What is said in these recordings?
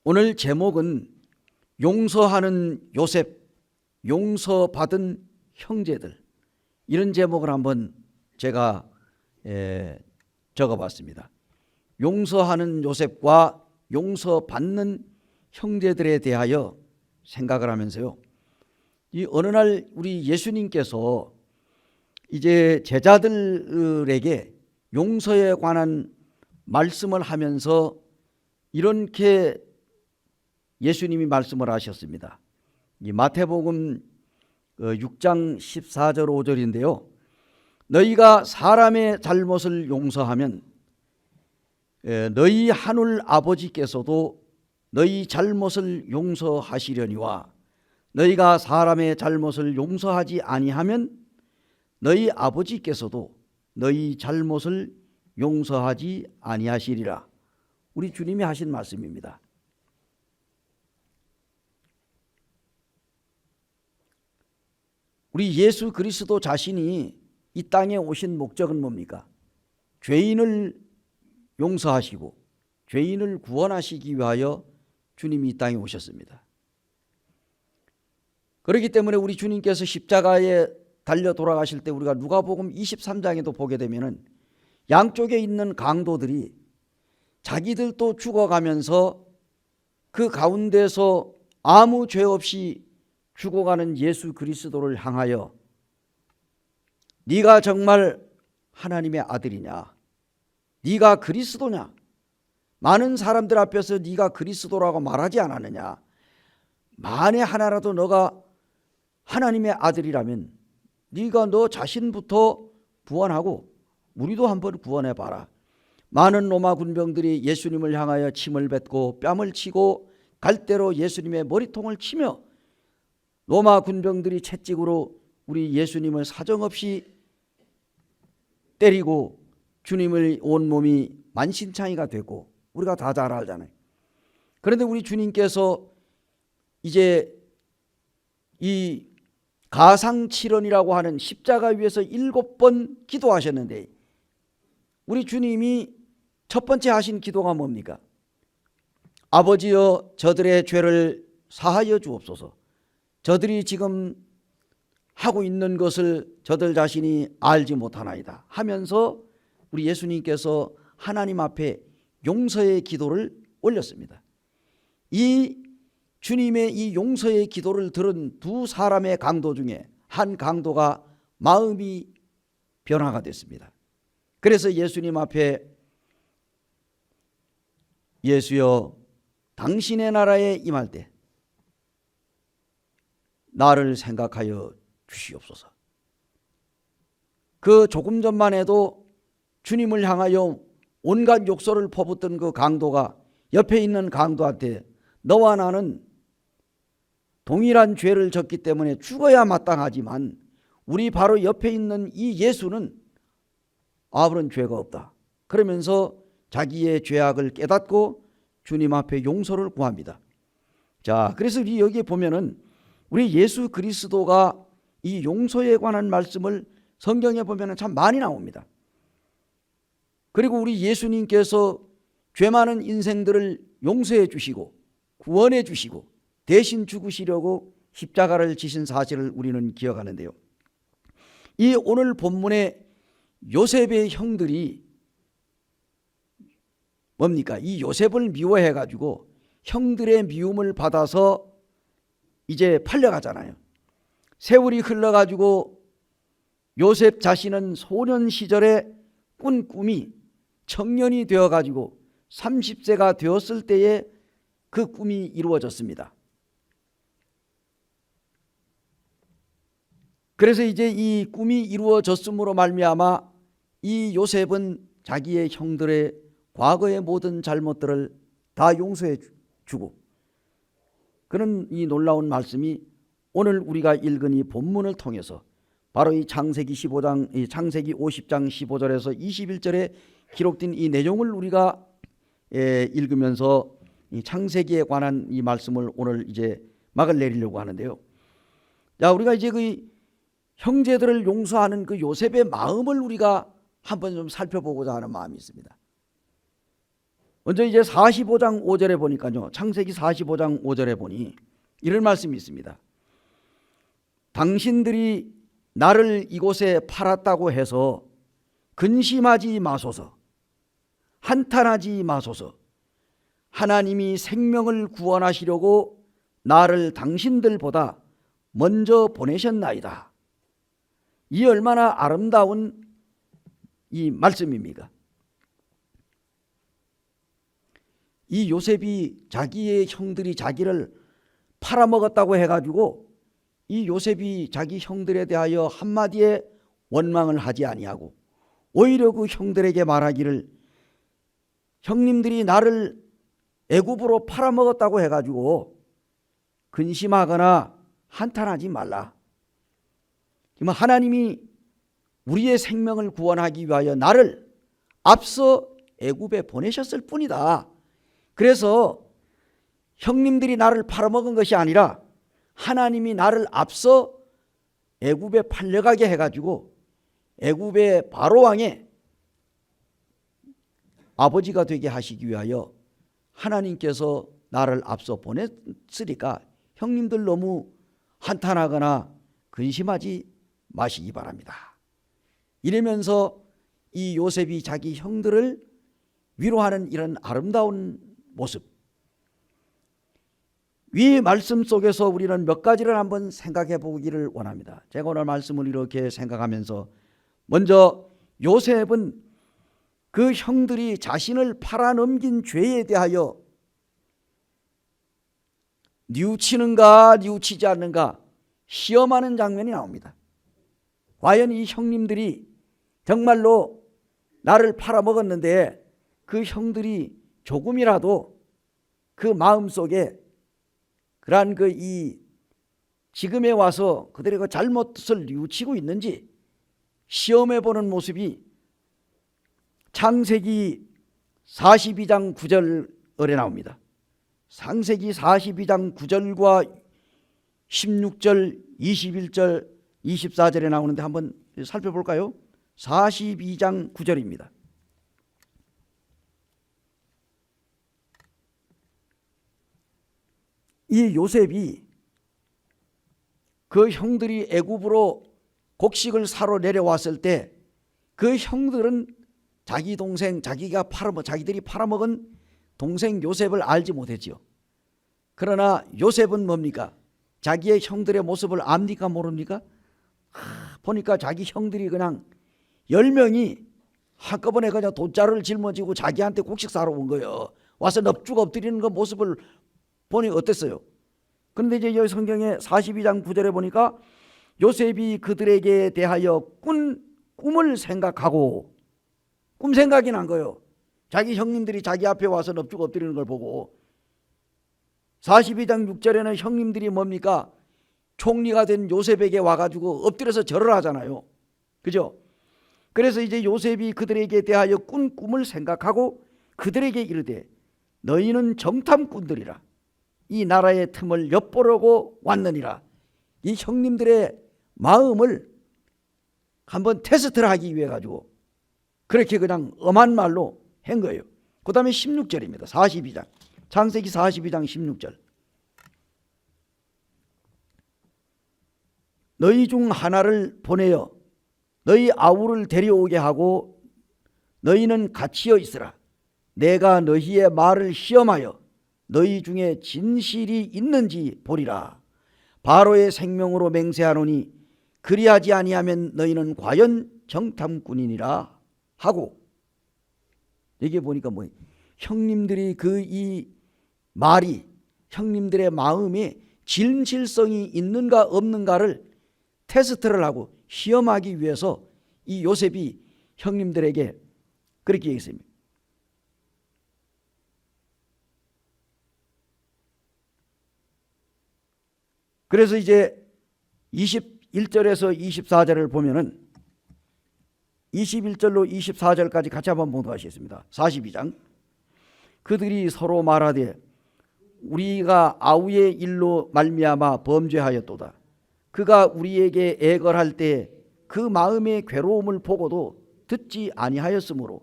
오늘 제목은 용서하는 요셉, 용서받은 형제들, 이런 제목을 한번 제가 적어봤습니다. 용서하는 요셉과 용서받는 형제들에 대하여 생각을 하면서요, 이 어느 날 우리 예수님께서 이제 제자들에게 용서에 관한 말씀을 하면서 이렇게 예수님이 말씀을 하셨습니다. 이 마태복음 6장 14절 5절인데요. 너희가 사람의 잘못을 용서하면 너희 하늘 아버지께서도 너희 잘못을 용서하시려니와 너희가 사람의 잘못을 용서하지 아니하면 너희 아버지께서도 너희 잘못을 용서하지 아니하시리라. 우리 주님이 하신 말씀입니다. 우리 예수 그리스도 자신이 이 땅에 오신 목적은 뭡니까? 죄인을 용서하시고 죄인을 구원하시기 위하여 주님이 이 땅에 오셨습니다. 그렇기 때문에 우리 주님께서 십자가에 달려 돌아가실 때 우리가 누가복음 23장에도 보게 되면은 양쪽에 있는 강도들이 자기들도 죽어가면서 그 가운데서 아무 죄 없이 죽어가는 예수 그리스도를 향하여 네가 정말 하나님의 아들이냐? 네가 그리스도냐? 많은 사람들 앞에서 네가 그리스도라고 말하지 않았느냐? 만에 하나라도 너가 하나님의 아들이라면 네가 너 자신부터 구원하고 우리도 한번 구원해봐라. 많은 로마 군병들이 예수님을 향하여 침을 뱉고 뺨을 치고 갈대로 예수님의 머리통을 치며 로마 군병들이 채찍으로 우리 예수님을 사정없이 때리고 주님의 온몸이 만신창이가 되고 우리가 다 잘 알잖아요. 그런데 우리 주님께서 이제 이 가상칠언이라고 하는 십자가 위에서 7번 기도하셨는데 우리 주님이 첫 번째 하신 기도가 뭡니까? 아버지여 저들의 죄를 사하여 주옵소서. 저들이 지금 하고 있는 것을 저들 자신이 알지 못하나이다 하면서 우리 예수님께서 하나님 앞에 용서의 기도를 올렸습니다. 이 주님의 이 용서의 기도를 들은 두 사람의 강도 중에 한 강도가 마음이 변화가 됐습니다. 그래서 예수님 앞에 예수여 당신의 나라에 임할 때 나를 생각하여 주시옵소서. 그 조금 전만 해도 주님을 향하여 온갖 욕설을 퍼붓던 그 강도가 옆에 있는 강도한테 너와 나는 동일한 죄를 졌기 때문에 죽어야 마땅하지만 우리 바로 옆에 있는 이 예수는 아무런 죄가 없다. 그러면서 자기의 죄악을 깨닫고 주님 앞에 용서를 구합니다. 자, 그래서 우리 여기에 보면은 우리 예수 그리스도가 이 용서에 관한 말씀을 성경에 보면은 참 많이 나옵니다. 그리고 우리 예수님께서 죄 많은 인생들을 용서해 주시고 구원해 주시고 대신 죽으시려고 십자가를 지신 사실을 우리는 기억하는데요. 이 오늘 본문의 요셉의 형들이 뭡니까? 이 요셉을 미워해 가지고 형들의 미움을 받아서 이제 팔려가잖아요. 세월이 흘러가지고 요셉 자신은 소년 시절에 꾼 꿈이 청년이 되어가지고 30세가 되었을 때에 그 꿈이 이루어졌습니다. 그래서 이제 이 꿈이 이루어졌음으로 말미암아 이 요셉은 자기의 형들의 과거의 모든 잘못들을 다 용서해 주고 그런 이 놀라운 말씀이 오늘 우리가 읽은 이 본문을 통해서 바로 이 창세기 50장 15절에서 21절에 기록된 이 내용을 우리가 읽으면서 이 창세기에 관한 이 말씀을 오늘 이제 막을 내리려고 하는데요. 자, 우리가 이제 그 형제들을 용서하는 그 요셉의 마음을 우리가 한번 좀 살펴보고자 하는 마음이 있습니다. 먼저 이제 45장 5절에 보니까요. 창세기 45장 5절에 보니 이런 말씀이 있습니다. 당신들이 나를 이곳에 팔았다고 해서 근심하지 마소서. 한탄하지 마소서. 하나님이 생명을 구원하시려고 나를 당신들보다 먼저 보내셨나이다. 이 얼마나 아름다운 이 말씀입니까? 이 요셉이 자기의 형들이 자기를 팔아먹었다고 해가지고 이 요셉이 자기 형들에 대하여 한마디의 원망을 하지 아니하고 오히려 그 형들에게 말하기를 형님들이 나를 애굽으로 팔아먹었다고 해가지고 근심하거나 한탄하지 말라. 하나님이 우리의 생명을 구원하기 위하여 나를 앞서 애굽에 보내셨을 뿐이다. 그래서 형님들이 나를 팔아먹은 것이 아니라 하나님이 나를 앞서 애굽에 팔려가게 해가지고 애굽의 바로왕의 아버지가 되게 하시기 위하여 하나님께서 나를 앞서 보냈으니까 형님들 너무 한탄하거나 근심하지 마시기 바랍니다. 이러면서 이 요셉이 자기 형들을 위로하는 이런 아름다운 모습, 위 말씀 속에서 우리는 몇 가지를 한번 생각해 보기를 원합니다. 제가 오늘 말씀을 이렇게 생각하면서 먼저 요셉은 그 형들이 자신을 팔아넘긴 죄에 대하여 뉘우치는가 뉘우치지 않는가 시험하는 장면이 나옵니다. 과연 이 형님들이 정말로 나를 팔아먹었는데 그 형들이 조금이라도 그 마음속에 그러한 이 지금에 와서 그들의 그 잘못을 뉘우치고 있는지 시험해 보는 모습이 창세기 42장 9절에 나옵니다. 창세기 42장 9절과 16절, 21절, 24절에 나오는데 한번 살펴볼까요? 42장 9절입니다. 이 요셉이 그 형들이 애굽으로 곡식을 사러 내려왔을 때 그 형들은 자기 동생, 자기들이 팔아먹은 동생 요셉을 알지 못했지요. 그러나 요셉은 뭡니까? 자기의 형들의 모습을 압니까 모릅니까? 보니까 자기 형들이 그냥 10명이 한꺼번에 그냥 돗자루를 짊어지고 자기한테 곡식 사러 온 거예요. 와서 넙죽 엎드리는 그 모습을 보니 어땠어요? 그런데 이제 여기 성경에 42장 9절에 보니까 요셉이 그들에게 대하여 꿈을 생각하고 꿈 생각이 난 거예요. 자기 형님들이 자기 앞에 와서 넙죽 엎드리는 걸 보고 42장 6절에는 형님들이 뭡니까? 총리가 된 요셉에게 와가지고 엎드려서 절을 하잖아요. 그죠? 그래서 이제 요셉이 그들에게 대하여 꿈을 생각하고 그들에게 이르되 너희는 정탐꾼들이라 이 나라의 틈을 엿보려고 왔느니라. 이 형님들의 마음을 한번 테스트를 하기 위해 가지고 그렇게 그냥 엄한 말로 한 거예요. 그 다음에 16절입니다. 42장 창세기 42장 16절 너희 중 하나를 보내어 너희 아우를 데려오게 하고 너희는 갇히어 있으라. 내가 너희의 말을 시험하여 너희 중에 진실이 있는지 보리라. 바로의 생명으로 맹세하노니 그리하지 아니하면 너희는 과연 정탐꾼이니라 하고 여기 보니까 형님들이 이 말이 형님들의 마음에 진실성이 있는가 없는가를 테스트를 하고 시험하기 위해서 이 요셉이 형님들에게 그렇게 얘기했습니다. 그래서 이제 21절에서 24절을 보면은 21절로 24절까지 같이 한번 봉독하시겠습니다. 42장 그들이 서로 말하되 우리가 아우의 일로 말미암아 범죄하였도다. 그가 우리에게 애걸할 때 그 마음의 괴로움을 보고도 듣지 아니하였으므로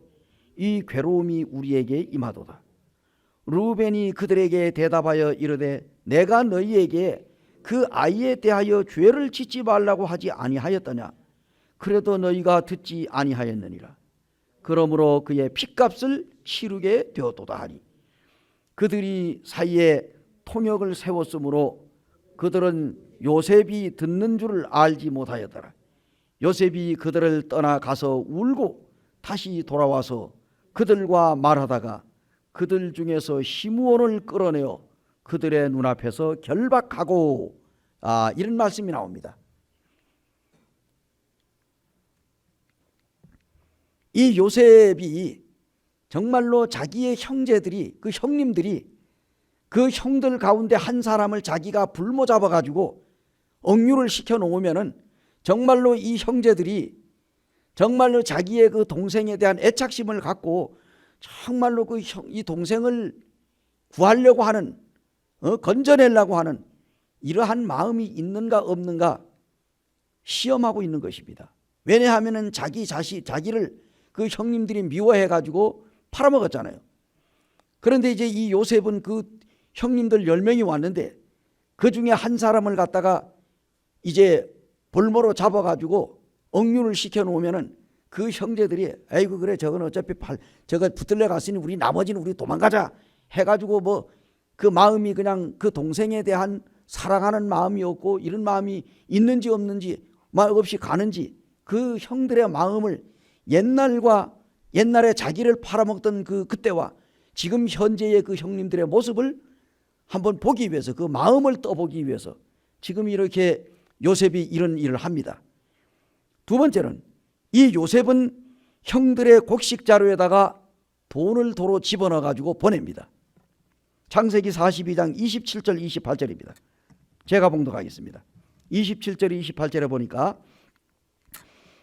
이 괴로움이 우리에게 임하도다. 루벤이 그들에게 대답하여 이르되 내가 너희에게 그 아이에 대하여 죄를 짓지 말라고 하지 아니하였더냐. 그래도 너희가 듣지 아니하였느니라. 그러므로 그의 핏값을 치르게 되었도다 하니 그들이 사이에 통역을 세웠으므로 그들은 요셉이 듣는 줄을 알지 못하였더라. 요셉이 그들을 떠나 가서 울고 다시 돌아와서 그들과 말하다가 그들 중에서 시므온을 끌어내어 그들의 눈앞에서 결박하고 이런 말씀이 나옵니다. 이 요셉이 정말로 자기의 형제들이 그 형님들이 그 형들 가운데 한 사람을 자기가 불모 잡아가지고 억류를 시켜 놓으면은 정말로 이 형제들이 정말로 자기의 그 동생에 대한 애착심을 갖고 정말로 이 동생을 구하려고 하는 건져내려고 하는 이러한 마음이 있는가 없는가 시험하고 있는 것입니다. 왜냐하면은 자기를 그 형님들이 미워해 가지고 팔아먹었잖아요. 그런데 이제 이 요셉은 그 형님들 10명이 왔는데 그 중에 한 사람을 갖다가 이제 볼모로 잡아가지고 억류를 시켜놓으면은 그 형제들이 아이고 그래 저건 어차피 저거 붙들려 갔으니 우리 나머지는 우리 도망가자 해가지고 뭐 그 마음이 그냥 그 동생에 대한 사랑하는 마음이었고 이런 마음이 있는지 없는지 말 없이 가는지 그 형들의 마음을 옛날에 자기를 팔아먹던 그때와 지금 현재의 그 형님들의 모습을 한번 보기 위해서 그 마음을 떠보기 위해서 지금 이렇게 요셉이 이런 일을 합니다. 두 번째는 이 요셉은 형들의 곡식 자루에다가 돈을 도로 집어넣어 가지고 보냅니다. 창세기 42장 27절 28절입니다. 제가 봉독하겠습니다. 27절 28절에 보니까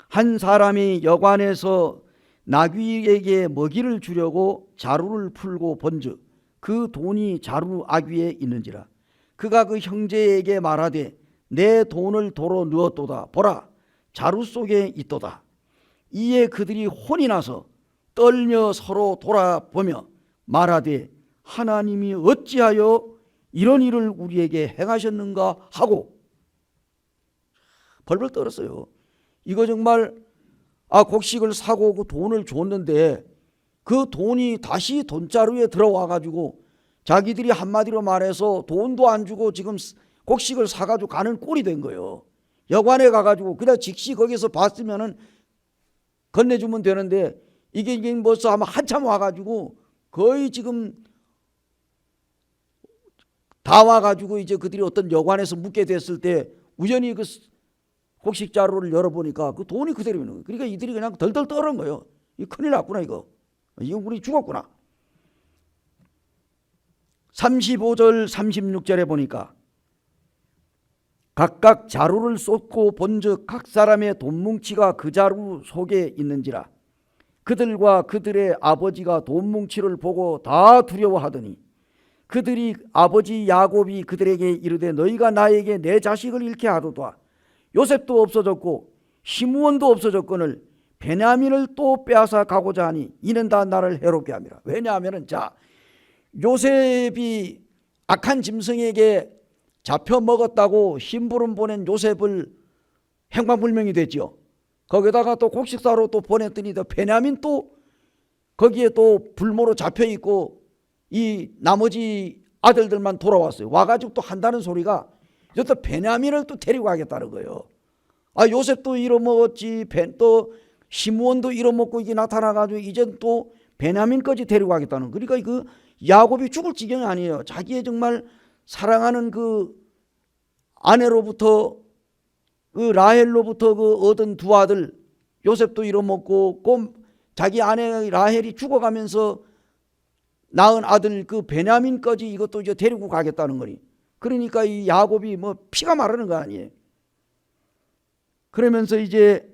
한 사람이 여관에서 나귀에게 먹이를 주려고 자루를 풀고 본즉 그 돈이 자루 아귀에 있는지라. 그가 그 형제에게 말하되 내 돈을 도로 넣었도다. 보라 자루 속에 있도다. 이에 그들이 혼이 나서 떨며 서로 돌아보며 말하되 하나님이 어찌하여 이런 일을 우리에게 행하셨는가 하고 벌벌 떨었어요. 이거 정말 곡식을 사고 그 돈을 줬는데 그 돈이 다시 돈자루에 들어와 가지고 자기들이 한마디로 말해서 돈도 안 주고 지금 곡식을 사가지고 가는 꼴이 된 거예요. 여관에 가가지고 그냥 즉시 거기서 봤으면은 건네주면 되는데 이게 벌써 아마 한참 와가지고 거의 지금 다 와가지고 이제 그들이 어떤 여관에서 묵게 됐을 때 우연히 그 곡식 자루를 열어보니까 그 돈이 그대로 있는 거예요. 그러니까 이들이 그냥 덜덜 떠는 거예요. 이거 큰일 났구나 이거 우리 죽었구나. 35절 36절에 보니까 각각 자루를 쏟고 본즉 각 사람의 돈뭉치가 그 자루 속에 있는지라. 그들과 그들의 아버지가 돈뭉치를 보고 다 두려워하더니 그들이 아버지 야곱이 그들에게 이르되 너희가 나에게 내 자식을 잃게 하도다. 요셉도 없어졌고 시므온도 없어졌거늘 베냐민을 또 빼앗아 가고자 하니 이는 다 나를 해롭게 함이라. 왜냐하면은 요셉이 악한 짐승에게 잡혀 먹었다고 심부름 보낸 요셉을 행방불명이 됐죠. 거기다가 또 곡식사로 또 보냈더니 또 베냐민 또 거기에 또 불모로 잡혀 있고 이 나머지 아들들만 돌아왔어요. 와가지고 또 한다는 소리가 이제 또 베냐민을 또 데리고 가겠다는 거예요. 요셉도 잃어먹었지 또 시므온도 잃어먹고 이게 나타나가지고 이제 또 베냐민까지 데리고 가겠다는. 그러니까 그 야곱이 죽을 지경이 아니에요. 자기의 정말 사랑하는 그 아내로부터 그 라헬로부터 그 얻은 두 아들 요셉도 잃어먹고 자기 아내 라헬이 죽어가면서 낳은 아들 그 베냐민까지 이것도 이제 데리고 가겠다는 거니. 그러니까 이 야곱이 뭐 피가 마르는 거 아니에요. 그러면서 이제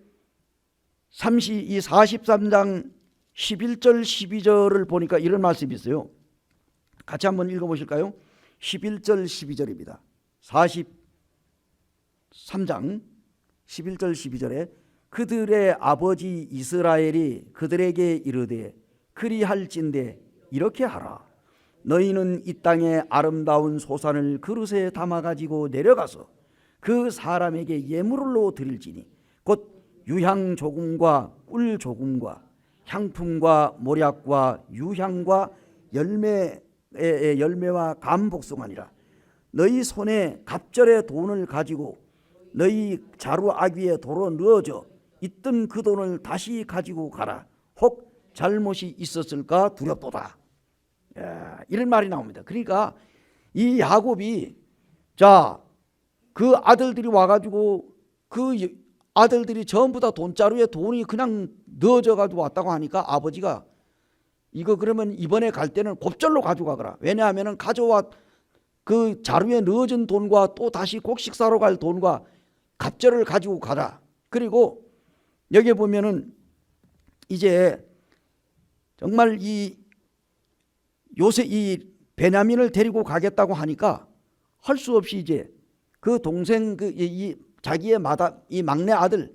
43장 11절 12절을 보니까 이런 말씀이 있어요. 같이 한번 읽어보실까요? 11절 12절입니다. 43장 11절 12절에 그들의 아버지 이스라엘이 그들에게 이르되 그리할진대 이렇게 하라. 너희는 이 땅의 아름다운 소산을 그릇에 담아 가지고 내려가서 그 사람에게 예물로 드릴지니 곧 유향 조금과 꿀 조금과 향품과 모략과 유향과 열매와 감복숭아니라. 너희 손에 갑절의 돈을 가지고 너희 자루 아귀에 도로 넣어져 있던 그 돈을 다시 가지고 가라. 혹 잘못이 있었을까 두렵도다. 이런 말이 나옵니다. 그러니까 이 야곱이 그 아들들이 와가지고 그 아들들이 전부 다 돈자루에 돈이 그냥 넣어져 가지고 왔다고 하니까 아버지가 이거 그러면 이번에 갈 때는 곱절로 가져가거라. 왜냐하면 가져와 그 자루에 넣어진 돈과 또 다시 곡식 사러 갈 돈과 갑절을 가지고 가라. 그리고 여기 보면은 이제 정말 이 베냐민을 데리고 가겠다고 하니까 할 수 없이 이제 그 동생 자기의 이 막내 아들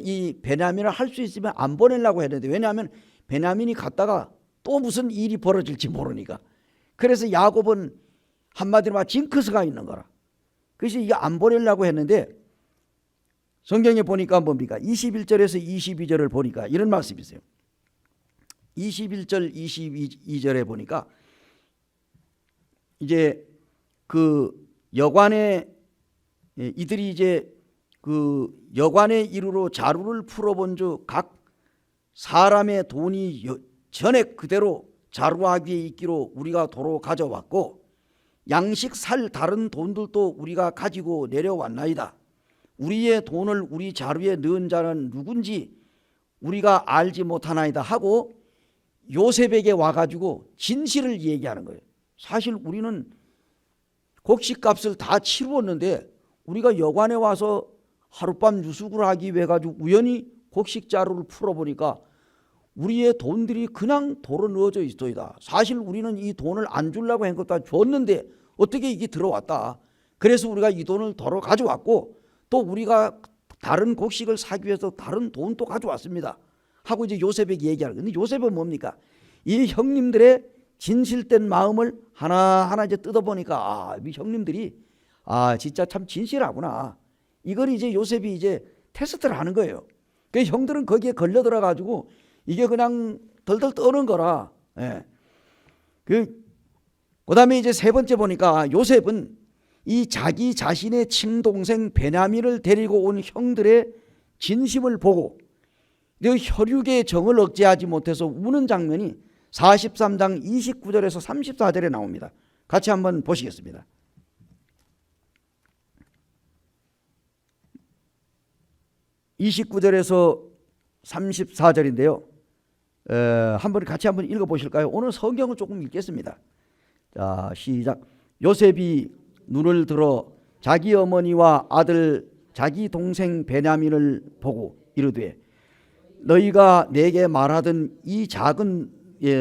이 베냐민을 할 수 있으면 안 보내려고 했는데, 왜냐하면 베냐민이 갔다가 또 무슨 일이 벌어질지 모르니까. 그래서 야곱은 한마디로 말 징크스가 있는 거라. 그래서 이게 안 보내려고 했는데 성경에 보니까 뭡니까? 21절에서 22절을 보니까 이런 말씀이 있어요. 21절 22절에 보니까 이제 그 여관에 이들이 이제 그 여관의 이루로 자루를 풀어본즉 각 사람의 돈이 전액 그대로 자루아귀에 있기로 우리가 도로 가져왔고 양식 살 다른 돈들도 우리가 가지고 내려왔나이다. 우리의 돈을 우리 자루에 넣은 자는 누군지 우리가 알지 못하나이다 하고 요셉에게 와가지고 진실을 얘기하는 거예요. 사실 우리는 곡식값을 다 치루었는데 우리가 여관에 와서 하룻밤 유숙을 하기 위해 가지고 우연히 곡식 자루를 풀어보니까 우리의 돈들이 그냥 도로 넣어져 있어이다. 사실 우리는 이 돈을 안 주려고 한 것도 줬는데 어떻게 이게 들어왔다. 그래서 우리가 이 돈을 도로 가져왔고 또 우리가 다른 곡식을 사기 위해서 다른 돈도 가져왔습니다 하고 이제 요셉에게 얘기하는 거예요. 근데 요셉은 뭡니까? 이 형님들의 진실된 마음을 하나하나 이제 뜯어보니까 이 형님들이 진짜 참 진실하구나. 이걸 이제 요셉이 이제 테스트를 하는 거예요. 그 형들은 거기에 걸려들어 가지고 이게 그냥 덜덜 떠는 거라. 그다음에 이제 세 번째 보니까 요셉은 이 자기 자신의 친동생 베냐민을 데리고 온 형들의 진심을 보고 그 혈육의 정을 억제하지 못해서 우는 장면이 43장 29절에서 34절에 나옵니다. 같이 한번 보시겠습니다. 29절에서 34절인데요. 같이 한번 읽어보실까요? 오늘 성경을 조금 읽겠습니다. 자, 시작. 요셉이 눈을 들어 자기 어머니와 아들 자기 동생 베냐민을 보고 이르되 너희가 내게 말하던 이 작은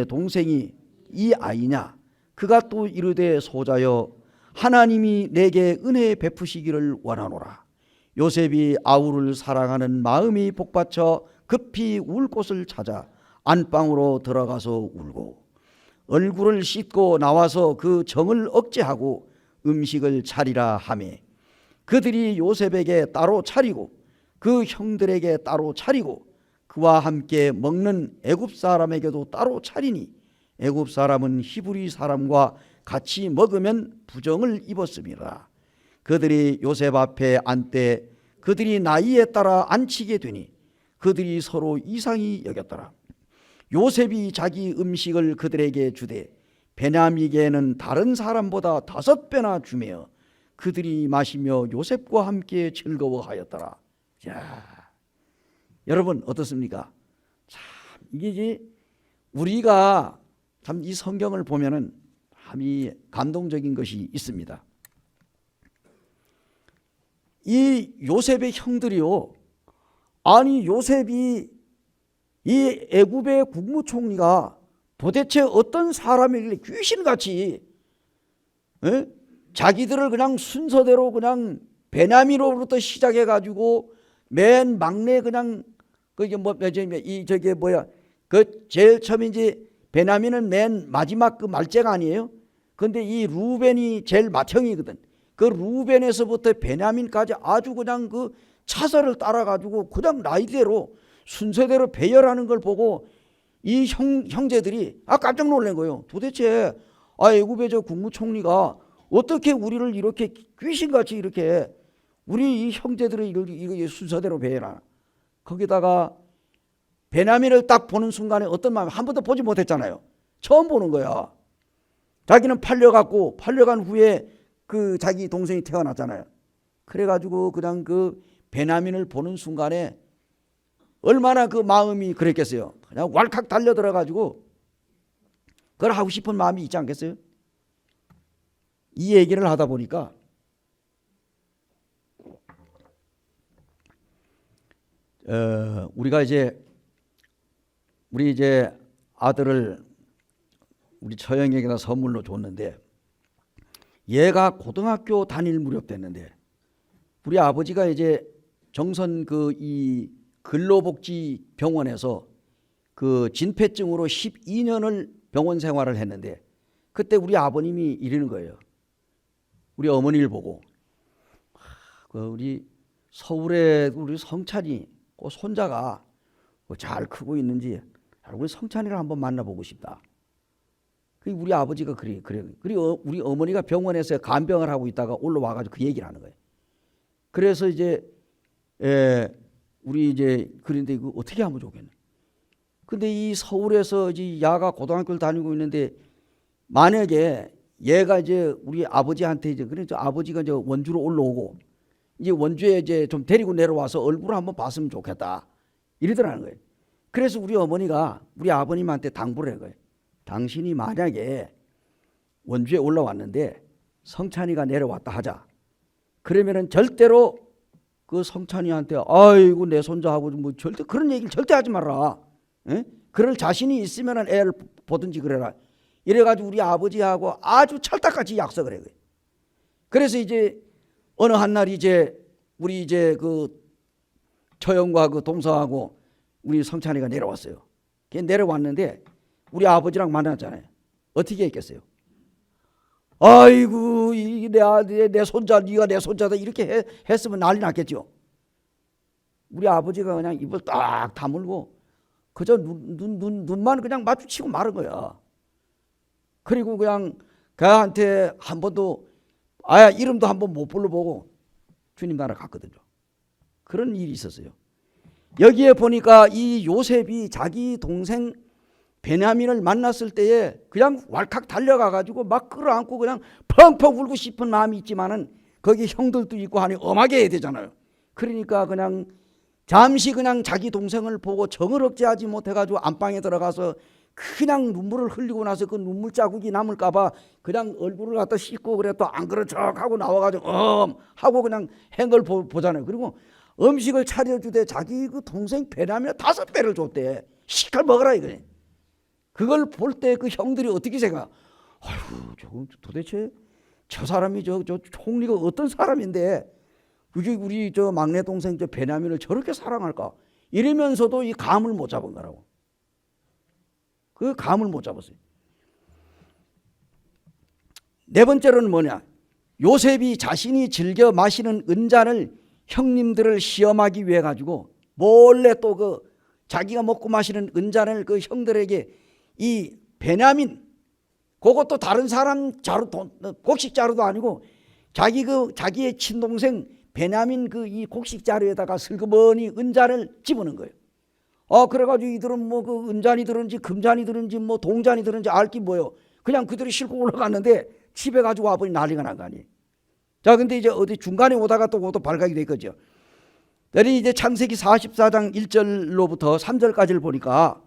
동생이 이 아이냐? 그가 또 이르되 소자여 하나님이 내게 은혜 베푸시기를 원하노라. 요셉이 아우를 사랑하는 마음이 복받쳐 급히 울 곳을 찾아 안방으로 들어가서 울고 얼굴을 씻고 나와서 그 정을 억제하고 음식을 차리라 하매 그들이 요셉에게 따로 차리고 그 형들에게 따로 차리고 그와 함께 먹는 애굽 사람에게도 따로 차리니 애굽 사람은 히브리 사람과 같이 먹으면 부정을 입었음이라. 그들이 요셉 앞에 앉되 그들이 나이에 따라 앉히게 되니 그들이 서로 이상히 여겼더라. 요셉이 자기 음식을 그들에게 주되 베냐민에게는 다른 사람보다 5배나 주며 그들이 마시며 요셉과 함께 즐거워하였더라. 자, 여러분 어떻습니까? 참 이게 우리가 참 이 성경을 보면은 참이 감동적인 것이 있습니다. 이 요셉의 형들이요, 아니 요셉이 이 애굽의 국무총리가 도대체 어떤 사람이길래 귀신같이 자기들을 그냥 순서대로 그냥 베냐민으로부터 시작해 가지고 맨 막내 그냥 그게 그 제일 처음 이제 베냐민은 맨 마지막 그 말째가 아니에요. 근데 이 루벤이 제일 맏형이거든. 그 루벤에서부터 베냐민까지 아주 그냥 그 차선을 따라가지고 그냥 나이대로 순서대로 배열하는 걸 보고 이 형제들이 깜짝 놀란 거예요. 도대체 애굽의 저 국무총리가 어떻게 우리를 이렇게 귀신같이 이렇게 우리 이 형제들을 이거 순서대로 배열하나. 거기다가 베냐민을 딱 보는 순간에 어떤 마음이, 한 번도 보지 못했잖아요. 처음 보는 거야. 자기는 팔려간 후에 그 자기 동생이 태어났잖아요. 그래가지고 그냥 그 베냐민을 보는 순간에 얼마나 그 마음이 그랬겠어요. 그냥 왈칵 달려들어가지고 그걸 하고 싶은 마음이 있지 않겠어요? 이 얘기를 하다 보니까 우리 이제 아들을 우리 처형에게다 선물로 줬는데 얘가 고등학교 다닐 무렵 됐는데 우리 아버지가 이제 정선 이 근로복지병원에서 그 진폐증으로 12년을 병원 생활을 했는데 그때 우리 아버님이 이러는 거예요. 우리 어머니를 보고 우리 서울에 우리 성찬이 그 손자가 잘 크고 있는지 우리 성찬이를 한번 만나보고 싶다. 우리 아버지가 그래. 그리고 우리 어머니가 병원에서 간병을 하고 있다가 올라와가지고 그 얘기를 하는 거예요. 그래서 이제 우리 이제 그런데 이거 어떻게 하면 좋겠네. 근데 이 서울에서 이제 야가 고등학교를 다니고 있는데 만약에 얘가 이제 우리 아버지한테 이제 그래서 아버지가 이제 원주로 올라오고 이제 원주에 이제 좀 데리고 내려와서 얼굴을 한번 봤으면 좋겠다 이러더라는 거예요. 그래서 우리 어머니가 우리 아버님한테 당부를 한 거예요. 당신이 만약에 원주에 올라왔는데 성찬이가 내려왔다 하자. 그러면은 절대로 그 성찬이한테 아이고 내 손자하고 뭐 절대 그런 얘기를 절대 하지 말라. 에? 그럴 자신이 있으면은 애를 보든지 그래라. 이래가지고 우리 아버지하고 아주 찰떡같이 약속을 해. 그래서 이제 어느 한날 이제 우리 이제 그 처형과 그 동서하고 우리 성찬이가 내려왔어요. 걔 내려왔는데 우리 아버지랑 만났잖아요. 어떻게 했겠어요? 아이고 내 손자 네가 내 손자다 이렇게 했으면 난리 났겠죠. 우리 아버지가 그냥 입을 딱 다물고 그저 눈만 그냥 마주치고 마른 거야. 그리고 그냥 걔한테 한 번도 이름도 한번 못 불러보고 주님 나라 갔거든요. 그런 일이 있었어요. 여기에 보니까 이 요셉이 자기 동생 베냐민을 만났을 때에 그냥 왈칵 달려가가지고 막 끌어안고 그냥 펑펑 울고 싶은 마음이 있지만은 거기 형들도 있고 하니 엄하게 해야 되잖아요. 그러니까 그냥 잠시 그냥 자기 동생을 보고 정을 억제하지 못해가지고 안방에 들어가서 그냥 눈물을 흘리고 나서 그 눈물 자국이 남을까봐 그냥 얼굴을 갖다 씻고 그래 또 안 그런 척하고 나와가지고 하고 그냥 행걸 보잖아요. 그리고 음식을 차려주되 자기 그 동생 베냐민 5배를 줬대. 시칼 먹어라 이거네. 그걸 볼 때 그 형들이 어떻게 생각? 아이고 저 도대체 저 사람이 저 총리가 어떤 사람인데 우리 저 막내 동생 저 베냐민을 저렇게 사랑할까? 이러면서도 이 감을 못 잡은 거라고. 그 감을 못 잡았어요. 네 번째로는 뭐냐? 요셉이 자신이 즐겨 마시는 은잔을 형님들을 시험하기 위해 가지고 몰래 또 그 자기가 먹고 마시는 은잔을 그 형들에게 이 베냐민 그것도 다른 사람 곡식 자루도 아니고 자기의 친동생 베냐민 이 곡식 자루에다가 슬그머니 은잔을 집어넣은 거예요. 그래가지고 이들은 뭐 그 은잔이 들은지 금잔이 들은지 뭐 동잔이 들은지 알기 뭐예요. 그냥 그들이 싣고 올라갔는데 집에 가지고 와보니 난리가 난 거 아니에요. 자, 근데 이제 어디 중간에 오다가 또 그것도 발각이 될 거죠. 여기 이제 창세기 44장 1절로부터 3절까지를 보니까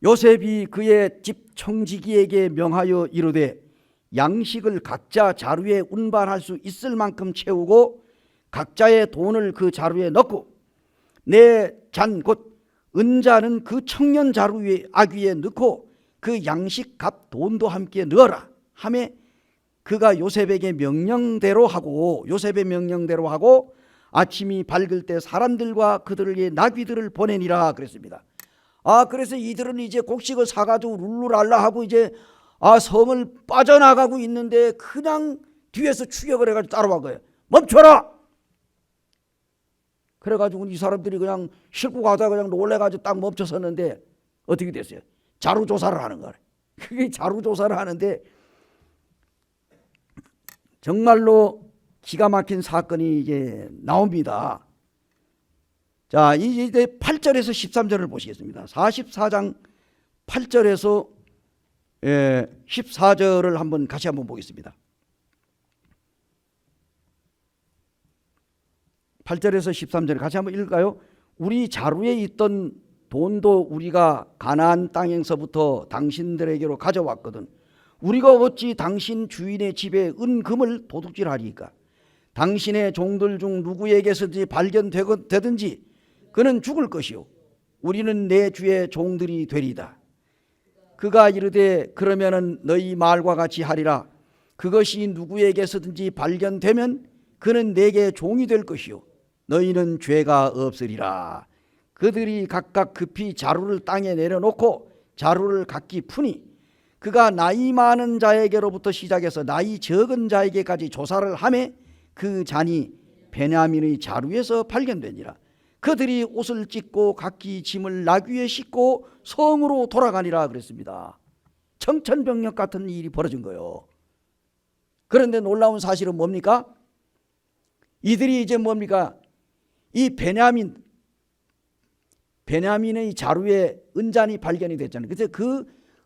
요셉이 그의 집 청지기에게 명하여 이르되 양식을 각자 자루에 운반할 수 있을 만큼 채우고 각자의 돈을 그 자루에 넣고 내 잔 곧 은잔은 그 청년 자루 위에 아귀에 넣고 그 양식 값 돈도 함께 넣어라 하며 그가 요셉의 명령대로 하고 아침이 밝을 때 사람들과 그들의 나귀들을 보내니라 그랬습니다. 그래서 이들은 이제 곡식을 사가지고 룰루랄라 하고 이제 성을 빠져나가고 있는데 그냥 뒤에서 추격을 해가지고 따라와 거예요. 멈춰라! 그래가지고 이 사람들이 그냥 싣고 가다가 그냥 놀래가지고 딱 멈춰섰는데 어떻게 됐어요? 자루조사를 하는 거예요. 그게 자루조사를 하는데 정말로 기가 막힌 사건이 이제 나옵니다. 자, 이제 8절에서 13절을 보시겠습니다. 44장 8절에서 14절을 같이 한번 보겠습니다. 8절에서 13절 같이 한번 읽을까요? 우리 자루에 있던 돈도 우리가 가나안 땅에서부터 당신들에게로 가져왔거든. 우리가 어찌 당신 주인의 집에 은금을 도둑질하리까? 당신의 종들 중 누구에게서든지 발견되든지 그는 죽을 것이요 우리는 내 주의 종들이 되리다. 그가 이르되 그러면은 너희 말과 같이 하리라. 그것이 누구에게서든지 발견되면 그는 내게 종이 될 것이요 너희는 죄가 없으리라. 그들이 각각 급히 자루를 땅에 내려놓고 자루를 각기 푸니 그가 나이 많은 자에게로부터 시작해서 나이 적은 자에게까지 조사를 하매 그 잔이 베냐민의 자루에서 발견되니라. 그들이 옷을 찢고 각기 짐을 나귀에 싣고 성으로 돌아가니라 그랬습니다. 청천벽력 같은 일이 벌어진 거예요. 그런데 놀라운 사실은 뭡니까? 이들이 이제 뭡니까? 이 베냐민의 자루에 은잔이 발견이 됐잖아요. 그래서 그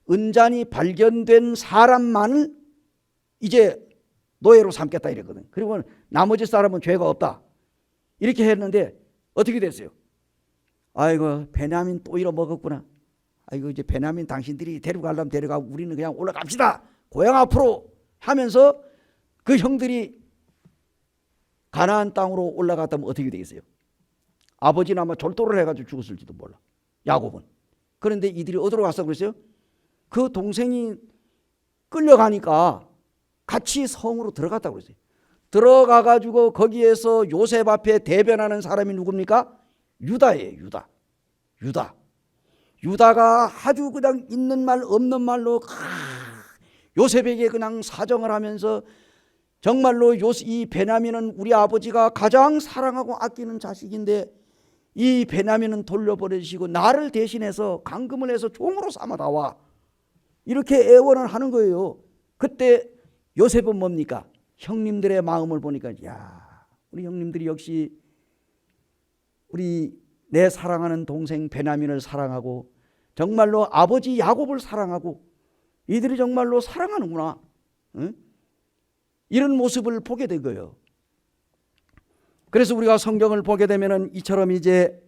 은잔이 발견된 사람만을 이제 노예로 삼겠다 이랬거든. 그리고 나머지 사람은 죄가 없다 이렇게 했는데 어떻게 됐어요? 아이고 베냐민 또 잃어먹었구나. 아이고 이제 베냐민 당신들이 데려가려면 데려가고 우리는 그냥 올라갑시다 고향 앞으로 하면서 그 형들이 가나안 땅으로 올라갔다면 어떻게 되겠어요? 아버지는 아마 졸도를 해가지고 죽었을지도 몰라, 야곱은. 그런데 이들이 어디로 갔어 그랬어요? 그 동생이 끌려가니까 같이 성으로 들어갔다고 그랬어요. 들어가가지고 거기에서 요셉 앞에 대변하는 사람이 누굽니까? 유다예요. 유다가 아주 그냥 있는 말 없는 말로 요셉에게 그냥 사정을 하면서 정말로 이 베냐민은 우리 아버지가 가장 사랑하고 아끼는 자식인데 이 베냐민은 돌려보내시고 나를 대신해서 감금을 해서 종으로 삼아다 와 이렇게 애원을 하는 거예요. 그때 요셉은 뭡니까? 형님들의 마음을 보니까 야 우리 형님들이 역시 우리 내 사랑하는 동생 베냐민을 사랑하고 정말로 아버지 야곱을 사랑하고 이들이 정말로 사랑하는구나. 응? 이런 모습을 보게 된 거예요. 그래서 우리가 성경을 보게 되면은 이처럼 이제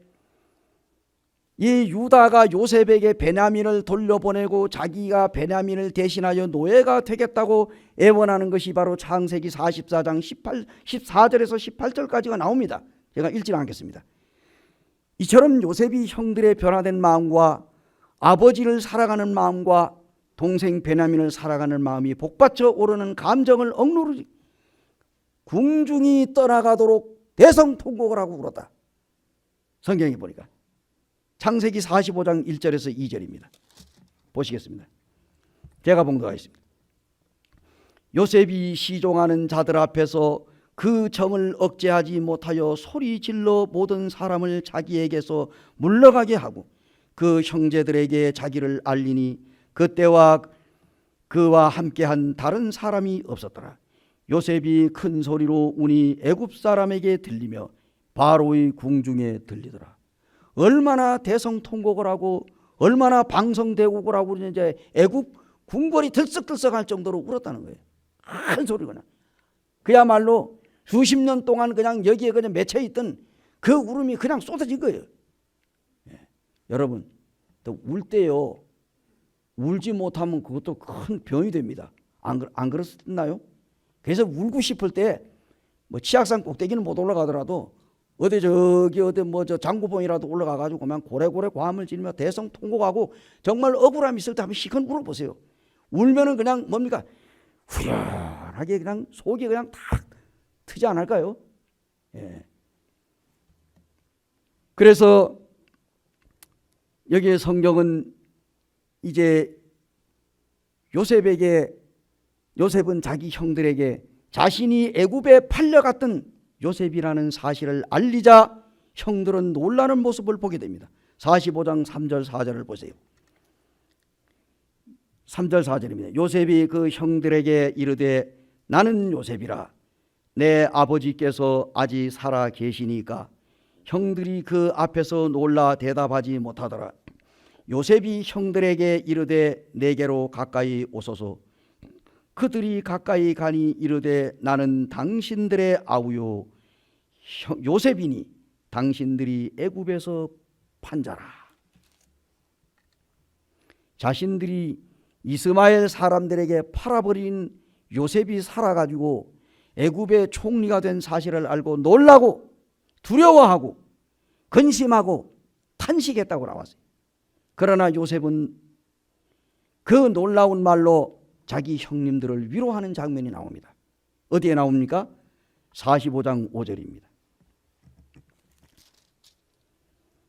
이 유다가 요셉에게 베냐민을 돌려보내고 자기가 베냐민을 대신하여 노예가 되겠다고 애원하는 것이 바로 창세기 44장 14절에서 18절까지가 나옵니다. 제가 읽지 않겠습니다. 이처럼 요셉이 형들의 변화된 마음과 아버지를 사랑하는 마음과 동생 베냐민을 사랑하는 마음이 복받쳐 오르는 감정을 억누르지 궁중이 떠나가도록 대성통곡을 하고 울었다. 성경에 보니까 창세기 45장 1절에서 2절입니다. 보시겠습니다. 제가 봉독하겠습니다. 요셉이 시종하는 자들 앞에서 그 정을 억제하지 못하여 소리 질러 모든 사람을 자기에게서 물러가게 하고 그 형제들에게 자기를 알리니 그때와 그와 함께한 다른 사람이 없었더라. 요셉이 큰 소리로 우니 애굽 사람에게 들리며 바로의 궁중에 들리더라. 얼마나 대성통곡을 하고 얼마나 방성대곡을 하고 이제 애굽 궁궐이 들썩들썩할 정도로 울었다는 거예요. 큰 소리가 나. 그야말로 수십 년 동안 그냥 여기에 그냥 맺혀 있던 그 울음이 그냥 쏟아진 거예요. 예. 여러분, 또 울 때요. 울지 못하면 그것도 큰 병이 됩니다. 안 그렇나요? 그래서 울고 싶을 때 뭐 치악산 꼭대기는 못 올라가더라도 어디 뭐 저 장구봉이라도 올라가가지고 그냥 고래고래 과음을 지르며 대성통곡하고 정말 억울함이 있을 때 한번 시큰 울어보세요. 울면은 그냥 뭡니까? 후련하게 그냥 속이 그냥 탁 트지 않을까요? 예. 그래서 여기에 성경은 이제 요셉은 자기 형들에게 자신이 애굽에 팔려갔던 요셉이라는 사실을 알리자 형들은 놀라는 모습을 보게 됩니다. 45장 3절 4절을 보세요. 3절 4절입니다. 요셉이 그 형들에게 이르되 나는 요셉이라 내 아버지께서 아직 살아 계시니까 형들이 그 앞에서 놀라 대답하지 못하더라. 요셉이 형들에게 이르되 내게로 가까이 오소서. 그들이 가까이 가니 이르되 나는 당신들의 아우요 요셉이니 당신들이 애굽에서 판 자라. 자신들이 이스마엘 사람들에게 팔아버린 요셉이 살아가지고 애굽의 총리가 된 사실을 알고 놀라고 두려워하고 근심하고 탄식했다고 나왔어요. 그러나 요셉은 그 놀라운 말로 자기 형님들을 위로하는 장면이 나옵니다. 어디에 나옵니까? 45장 5절입니다.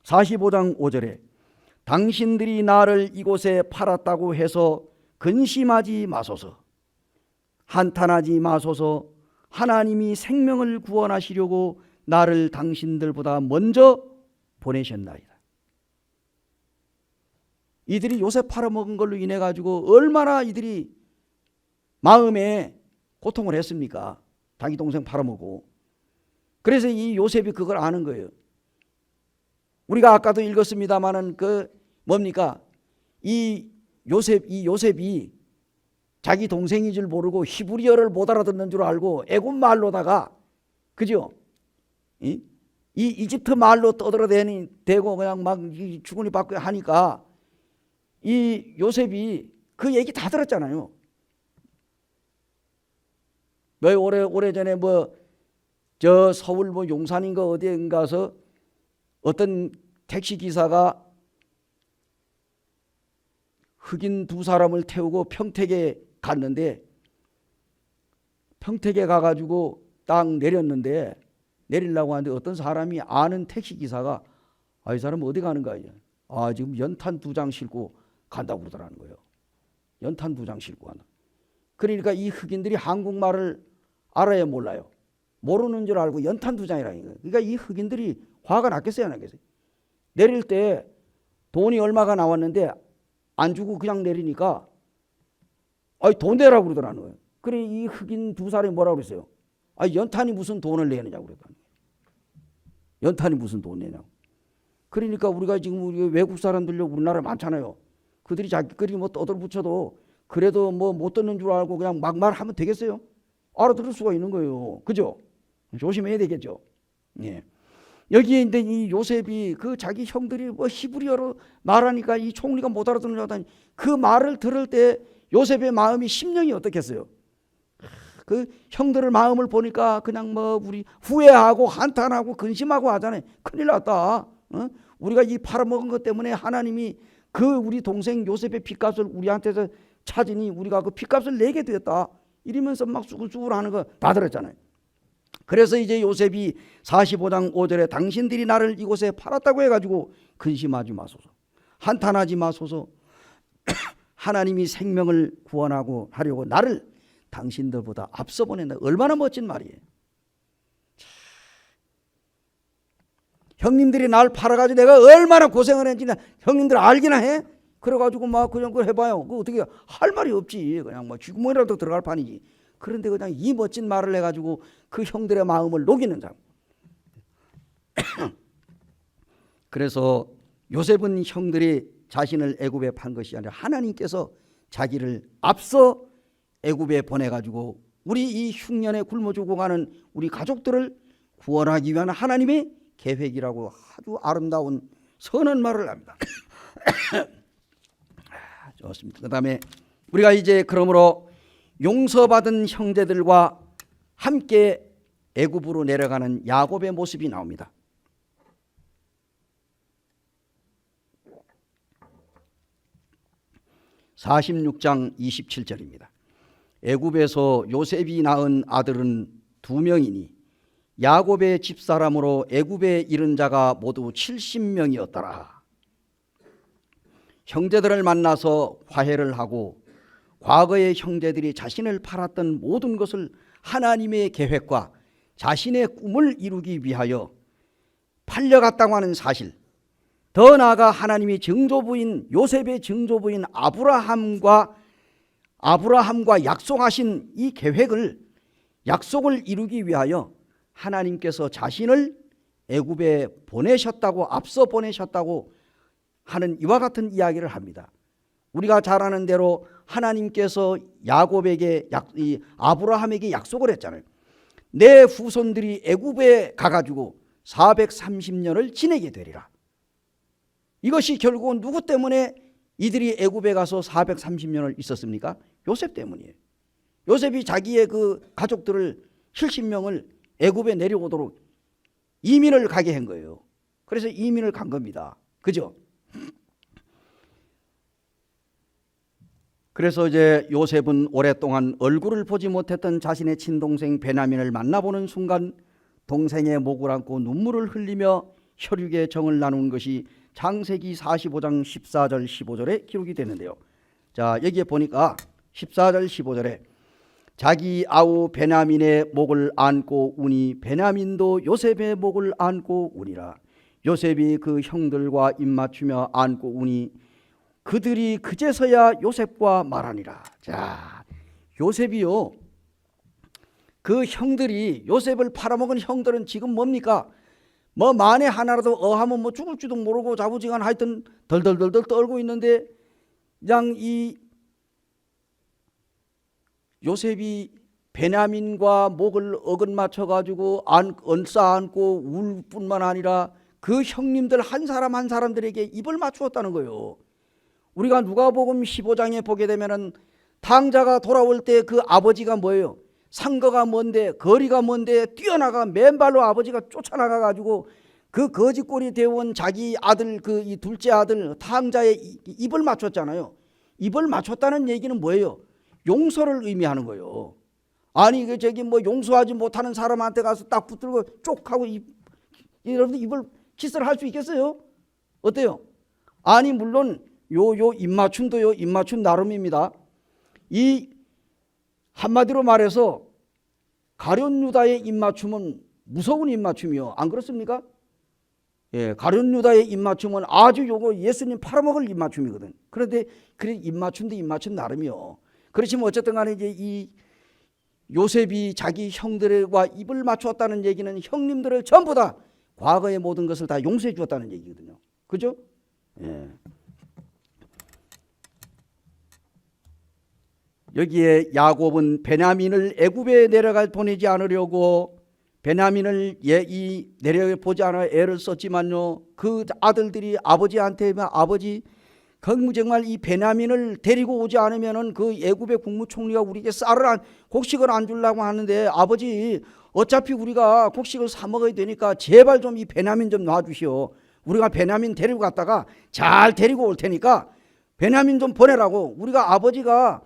45장 5절에 당신들이 나를 이곳에 팔았다고 해서 근심하지 마소서. 한탄하지 마소서. 하나님이 생명을 구원하시려고 나를 당신들보다 먼저 보내셨나이다. 이들이 요셉 팔아먹은 걸로 인해 가지고 얼마나 이들이 마음에 고통을 했습니까? 자기 동생 팔아먹고. 그래서 이 요셉이 그걸 아는 거예요. 우리가 아까도 읽었습니다마는 뭡니까? 이 요셉이 자기 동생인 줄 모르고 히브리어를 못 알아듣는 줄 알고 애굽 말로다가, 그죠? 이 이집트 말로 떠들어대고 그냥 막 주거니 받고 하니까 이 요셉이 그 얘기 다 들었잖아요. 오래전에 저 서울 용산인가 어디에 가서 어떤 택시 기사가 흑인 두 사람을 태우고 평택에 갔는데, 평택에 가가지고 딱 내렸는데, 내리려고 하는데 어떤 사람이 아는 택시 기사가 이 사람 어디 가는 거야? 지금 연탄 2장 싣고 간다고 그러더라는 거예요. 연탄 2장 싣고 간다. 그러니까 이 흑인들이 한국말을 알아야 몰라요. 모르는 줄 알고 연탄 2장이라는 거예요. 그러니까 이 흑인들이 화가 났겠어요, 안 났겠어요? 내릴 때 돈이 얼마가 나왔는데 안 주고 그냥 내리니까 돈 내라고 그러더라는 거예요. 그래 이 흑인 두 사람이 뭐라고 그랬어요? 연탄이 무슨 돈을 내느냐고 그러더라는 거예요. 연탄이 무슨 돈 내냐고. 그러니까 우리가 지금 외국 사람들 우리나라에 많잖아요. 그들이 자기끼리 떠들붙여도 그래도 못 듣는 줄 알고 그냥 막 말하면 되겠어요? 알아들을 수가 있는 거예요. 그죠? 조심해야 되겠죠. 예. 여기에 이제 이 요셉이 자기 형들이 히브리어로 말하니까 이 총리가 못 알아듣는 줄 알았더니 그 말을 들을 때 요셉의 마음이 심령이 어떻겠어요? 그 형들의 마음을 보니까 그냥 우리 후회하고 한탄하고 근심하고 하잖아요. 큰일 났다. 우리가 이 팔아먹은 것 때문에 하나님이 우리 동생 요셉의 핏값을 우리한테서 찾으니 우리가 그 핏값을 내게 되었다. 이러면서 막 수글수글 하는 거 다 들었잖아요. 그래서 이제 요셉이 45장 5절에 당신들이 나를 이곳에 팔았다고 해가지고 근심하지 마소서. 한탄하지 마소서. 하나님이 생명을 구원하고 하려고 나를 당신들보다 앞서 보낸다. 얼마나 멋진 말이에요. 형님들이 날 팔아가지고 내가 얼마나 고생을 했는지 형님들 알기나 해? 그래가지고 그냥 그걸 해봐요. 어떻게 할 말이 없지. 그냥 쥐구멍이라도 들어갈 판이지. 그런데 그냥 이 멋진 말을 해가지고 그 형들의 마음을 녹이는 사람. 그래서 요셉은 형들이 자신을 애굽에 판 것이 아니라 하나님께서 자기를 앞서 애굽에 보내가지고 우리 이 흉년에 굶어 죽어가는 우리 가족들을 구원하기 위한 하나님의 계획이라고 아주 아름다운 선한 말을 합니다. 좋습니다. 그 다음에 우리가 이제 그러므로 용서받은 형제들과 함께 애굽으로 내려가는 야곱의 모습이 나옵니다. (46장 27절입니다) 애굽에서 요셉이 낳은 아들은 2명이니 야곱의 집사람으로 애굽에 이른 자가 모두 70명이었더라. 형제들을 만나서 화해를 하고 과거의 형제들이 자신을 팔았던 모든 것을 하나님의 계획과 자신의 꿈을 이루기 위하여 팔려갔다고 하는 사실, 더 나아가 하나님이 증조부인 요셉의 증조부인 아브라함과 약속하신 이 약속을 이루기 위하여 하나님께서 자신을 애굽에 앞서 보내셨다고 하는 이와 같은 이야기를 합니다. 우리가 잘 아는 대로 하나님께서 아브라함에게 약속을 했잖아요. 내 후손들이 애굽에 가가지고 430년을 지내게 되리라. 이것이 결국은 누구 때문에 이들이 애굽에 가서 430년을 있었습니까? 요셉 때문이에요. 요셉이 자기의 그 가족들을 70명을 애굽에 내려오도록 이민을 가게 한 거예요. 그래서 이민을 간 겁니다. 그죠? 그래서 이제 요셉은 오랫동안 얼굴을 보지 못했던 자신의 친동생 베냐민을 만나보는 순간 동생의 목을 안고 눈물을 흘리며 혈육의 정을 나눈 것이 창세기 45장 14절 15절에 기록이 되는데요. 자, 여기에 보니까 14절 15절에 자기 아우 베냐민의 목을 안고 우니 베냐민도 요셉의 목을 안고 우니라. 요셉이 그 형들과 입맞추며 안고 우니 그들이 그제서야 요셉과 말하니라. 자, 요셉이요, 그 형들이 요셉을 팔아먹은 형들은 지금 뭡니까? 뭐 만에 하나라도 어하면 뭐 죽을지도 모르고 자부지간 하여튼 덜덜덜덜 떨고 있는데, 그냥 이 요셉이 베냐민과 목을 어긋 맞춰 가지고 얹싸 안고 울 뿐만 아니라 그 형님들 한 사람 한 사람들에게 입을 맞추었다는 거예요. 우리가 누가복음 15장에 보게 되면은 탕자가 돌아올 때 그 아버지가 뭐예요? 상거가 뭔데, 거리가 뭔데 뛰어나가 맨발로 아버지가 쫓아나가 가지고 그 거지꼴이 되어온 자기 아들, 그 이 둘째 아들 탕자의 입을 맞췄잖아요. 입을 맞췄다는 얘기는 뭐예요? 용서를 의미하는 거예요. 아니 그 저기 뭐 용서하지 못하는 사람한테 가서 딱 붙들고 쪽하고 여러분들 입을 키스를 할 수 있겠어요? 어때요? 아니 물론 요 입맞춤도요, 입맞춤 나름입니다. 이 한마디로 말해서 가룟 유다의 입맞춤은 무서운 입맞춤이요, 안 그렇습니까? 예, 가룟 유다의 입맞춤은 아주 요거 예수님 팔아먹을 입맞춤이거든. 그런데 그래 입맞춤도 입맞춤 나름이요. 그렇지만 어쨌든 간에 이제 이 요셉이 자기 형들과 입을 맞추었다는 얘기는 형님들을 전부 다 과거의 모든 것을 다 용서해 주었다는 얘기거든요. 그죠? 예. 여기에 야곱은 베냐민을 애굽에 보내지 않으려고 베냐민을 내려보지 않아 애를 썼지만요, 그 아들들이 아버지한테 아버지 정말 이 베냐민을 데리고 오지 않으면은 그 애굽의 국무총리가 우리에게 곡식을 안 주려고 하는데, 아버지 어차피 우리가 곡식을 사 먹어야 되니까 제발 좀 이 베냐민 좀 놔주시오. 우리가 베냐민 데리고 갔다가 잘 데리고 올 테니까 베냐민 좀 보내라고. 우리가 아버지가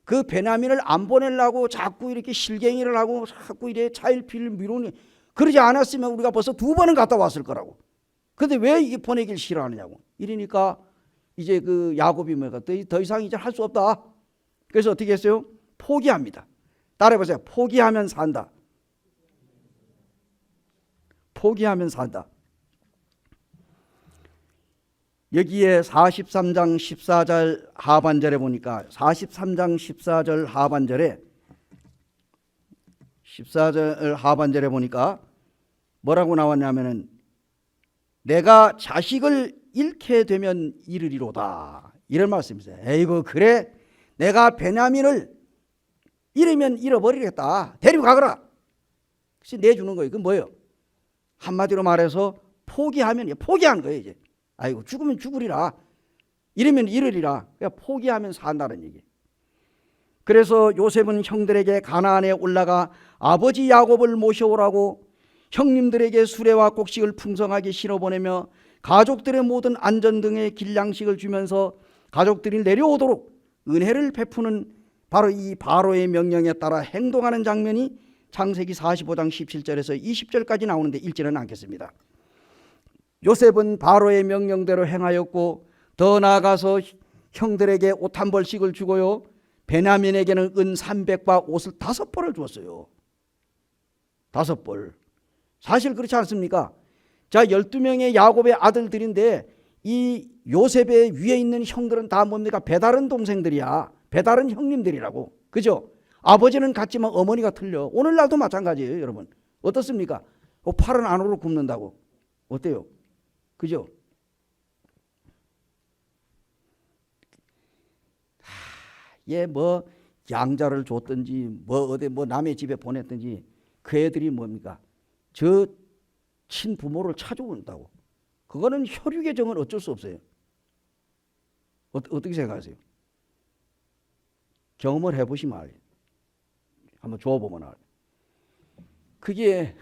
그 베냐민을 안 보내려고 자꾸 이렇게 실갱이를 하고 자꾸 이래 차일피일 미루니, 그러지 않았으면 우리가 벌써 2번은 갔다 왔을 거라고. 근데 왜 이게 보내길 싫어하느냐고. 이러니까 이제 그 야곱이 뭐가 더 이상 이제 할 수 없다. 그래서 어떻게 했어요? 포기합니다. 따라해보세요. 포기하면 산다. 포기하면 산다. 여기에 43장 14절 하반절에 보니까 43장 14절 하반절에 보니까 뭐라고 나왔냐면은 내가 자식을 잃게 되면 잃으리로다, 이런 말씀이세요. 에이구 그래, 내가 베냐민을 잃으면 잃어버리겠다, 데리고 가거라. 그래서 내주는 거예요. 그건 뭐예요? 한마디로 말해서 포기하면 포기한 거예요. 이제 아이고 죽으면 죽으리라, 잃으면 잃으리라. 그러니까 포기하면 산다는 얘기. 그래서 요셉은 형들에게 가나안에 올라가 아버지 야곱을 모셔오라고 형님들에게 수레와 곡식을 풍성하게 실어보내며 가족들의 모든 안전 등의 길양식을 주면서 가족들이 내려오도록 은혜를 베푸는 바로 이 바로의 명령에 따라 행동하는 장면이 창세기 45장 17절에서 20절까지 나오는데 읽지는 않겠습니다. 요셉은 바로의 명령대로 행하였고 더 나아가서 형들에게 옷 한 벌씩을 주고요, 베냐민에게는 은 300과 옷을 5벌을 주었어요. 5벌. 사실 그렇지 않습니까? 자, 12명의 야곱의 아들들인데 이 요셉의 위에 있는 형들은 다 뭡니까? 배다른 동생들이야. 배다른 형님들이라고. 그죠? 아버지는 같지만 어머니가 틀려. 오늘날도 마찬가지예요, 여러분. 어떻습니까? 팔은 안으로 굽는다고. 어때요? 그죠? 얘 뭐 양자를 줬든지 뭐 어디 뭐 남의 집에 보냈든지 그 애들이 뭡니까? 저 친부모를 찾아온다고. 그거는 혈육의 정은 어쩔 수 없어요. 어떻게 생각하세요? 경험을 해보시면 알아요. 한번 줘보면 알아요. 그게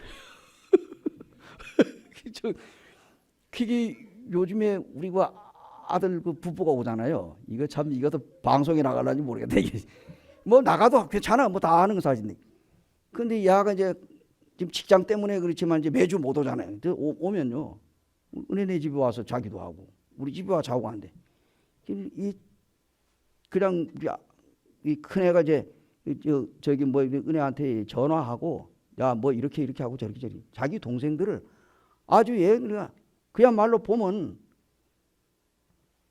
그게 요즘에 우리가 아들 그 부부가 오잖아요. 이거 참 이것도 방송에 나가려는지 모르겠다. 이게 뭐 나가도 괜찮아. 뭐 다 아는 사진데. 근데 야가 이제 지금 직장 때문에 그렇지만 이제 매주 못 오잖아요. 오면요, 은혜네 집에 와서 자기도 하고 우리 집에 와 자고 한대. 이 그냥 이 큰애가 이제 저기 뭐 은혜한테 전화하고 야 뭐 이렇게 하고 저렇게 자기 동생들을 아주 그야말로 보면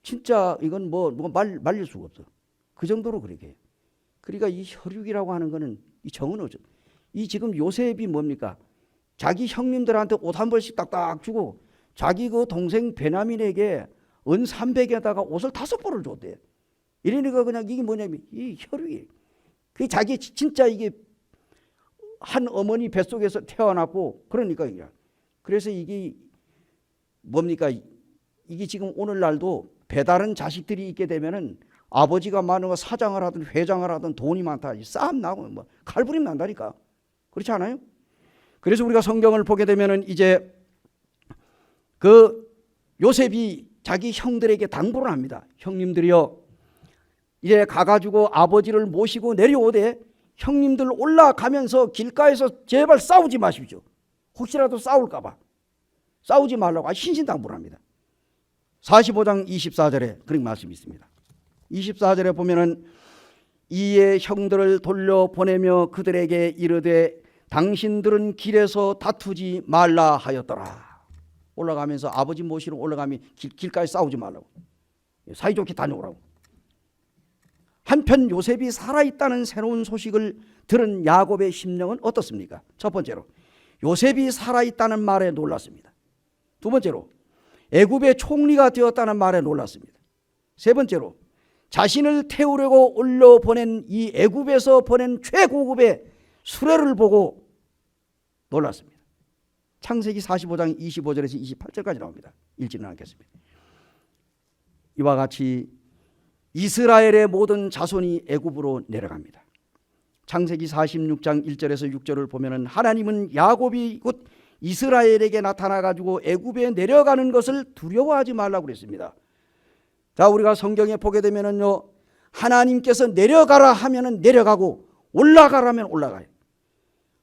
진짜 이건 뭐 말릴 수가 없어. 그 정도로 그렇게 해요. 그러니까 이 혈육이라고 하는 거는 이 정은 어쩌. 이 지금 요셉이 뭡니까? 자기 형님들한테 옷 한 벌씩 딱딱 주고 자기 그 동생 베냐민에게 은 300에다가 옷을 5벌을 줬대. 이러니까 그냥 이게 뭐냐면 이 혈육이. 그 자기 진짜 이게 한 어머니 뱃속에서 태어났고 그러니까 이게. 그래서 이게 뭡니까? 이게 지금 오늘날도 배다른 자식들이 있게 되면은 아버지가 많은 거 사장을 하든 회장을 하든 돈이 많다 싸움 나고 뭐 칼부림 난다니까. 그렇지 않아요? 그래서 우리가 성경을 보게 되면은 이제 그 요셉이 자기 형들에게 당부를 합니다. 형님들이여, 이제 가가지고 아버지를 모시고 내려오되 형님들 올라가면서 길가에서 제발 싸우지 마십시오. 혹시라도 싸울까봐 싸우지 말라고 신신당부를 합니다. 45장 24절에 그런 말씀이 있습니다. 24절에 보면은 이에 형들을 돌려보내며 그들에게 이르되 당신들은 길에서 다투지 말라 하였더라. 올라가면서 아버지 모시러 올라가면 길가에 싸우지 말라고, 사이좋게 다녀오라고. 한편 요셉이 살아있다는 새로운 소식을 들은 야곱의 심령은 어떻습니까? 첫 번째로 요셉이 살아있다는 말에 놀랐습니다. 두 번째로 애굽의 총리가 되었다는 말에 놀랐습니다. 세 번째로 자신을 태우려고 올려보낸 이 애굽에서 보낸 최고급의 수레를 보고 놀랐습니다. 창세기 45장 25절에서 28절까지 나옵니다. 읽지는 않겠습니다. 이와 같이 이스라엘의 모든 자손이 애굽으로 내려갑니다. 창세기 46장 1절에서 6절을 보면은 하나님은 야곱이 곧 이스라엘에게 나타나 가지고 애굽에 내려가는 것을 두려워하지 말라고 그랬습니다. 자, 우리가 성경에 보게 되면은요, 하나님께서 내려가라 하면은 내려가고 올라가라면 올라가요.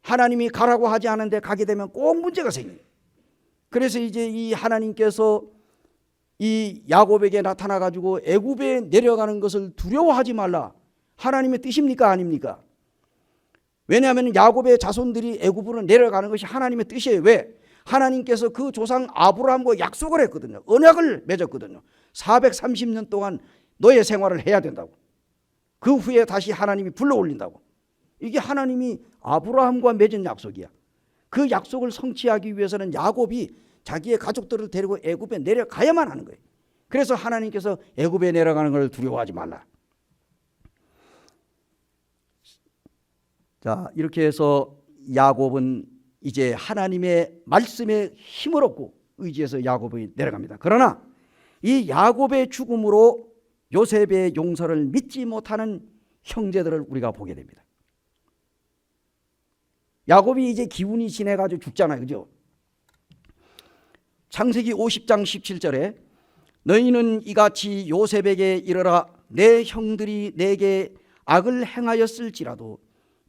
하나님이 가라고 하지 않은데 가게 되면 꼭 문제가 생겨요. 그래서 이제 이 하나님께서 이 야곱에게 나타나 가지고 애굽에 내려가는 것을 두려워하지 말라. 하나님의 뜻입니까? 아닙니까? 왜냐하면 야곱의 자손들이 애굽으로 내려가는 것이 하나님의 뜻이에요. 왜? 하나님께서 그 조상 아브라함과 약속을 했거든요. 언약을 맺었거든요. 430년 동안 노예 생활을 해야 된다고. 그 후에 다시 하나님이 불러올린다고. 이게 하나님이 아브라함과 맺은 약속이야. 그 약속을 성취하기 위해서는 야곱이 자기의 가족들을 데리고 애굽에 내려가야만 하는 거예요. 그래서 하나님께서 애굽에 내려가는 걸 두려워하지 말라. 자, 이렇게 해서 야곱은 이제 하나님의 말씀에 힘을 얻고 의지해서 야곱이 내려갑니다. 그러나 이 야곱의 죽음으로 요셉의 용서를 믿지 못하는 형제들을 우리가 보게 됩니다. 야곱이 이제 기운이 지내가지고 죽잖아요. 그죠? 창세기 50장 17절에 너희는 이같이 요셉에게 이르라 내 형들이 내게 악을 행하였을지라도